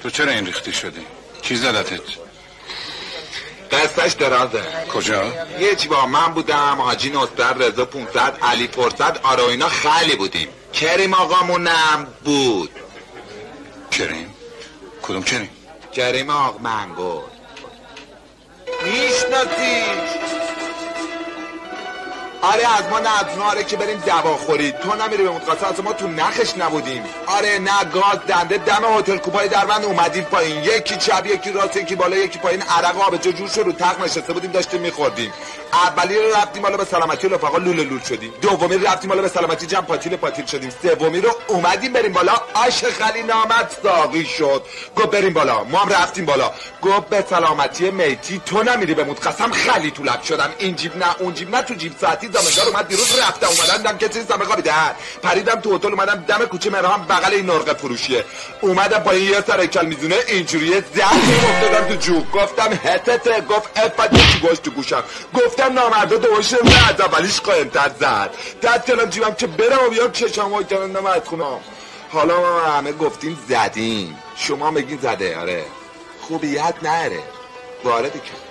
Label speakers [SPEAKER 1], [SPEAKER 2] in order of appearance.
[SPEAKER 1] تو چرا این ریختی شدی؟ کی زدتت؟
[SPEAKER 2] قصهش درازه.
[SPEAKER 1] کجا؟
[SPEAKER 2] یه چی با من بودم، حاجی نصر، رضا 500، علی فرصت، آره اینا خیلی بودیم. کریم آقامونم بود.
[SPEAKER 1] کریم؟ کدوم کریم؟
[SPEAKER 2] کریم آق منگور. میشناسیش؟ آره از ما نظنه، آره که بریم دوا خورید. تو نمیری به متقاصد، اصلا ما تو نخش نبودیم. آره نه گاز دنده دم هتل کوپای دربند اومدیم پایین، یکی چپ یکی راست یکی بالا یکی پایین، عرق آبجو جوش رو تق نشسته بودیم داشتیم میخوردیم. اولی رو رفتیم بالا به سلامتی رفقا لوله لول شدیم، دومی رو رفتیم بالا به سلامتی جمع پاتیل شدیم، سومی رو اومدیم بریم بالا آش خلی نامت ساقی شد. گفت بریم بالا، ما هم رفتیم بالا، گفت به سلامتی میتی. تو نمیری به قسم خلی تو لب شدم، این جیب نه اون جیب نه، تو جیب ساعتی زمندار اومد دیروز رفتم اومدن دم کسی نیستم بخوابیدن، پریدم تو هتل اومدم دم کوچه مهران بغل این نرقه فروشیه، اومدم پایین یه سر کل میزونه اینجوریه زد افتادم تو جو، گفتم هتته، گفت افت چی گوشت تو گوشم، گفتم نامردا دوش از اولیش قائم‌تر زد، دست کردم جیبم که برم و بیام چشام وای کردم از خونم. حالا ما همه گفتیم زدیم، شما بگین زده. آره خوبیت نره وارد کن.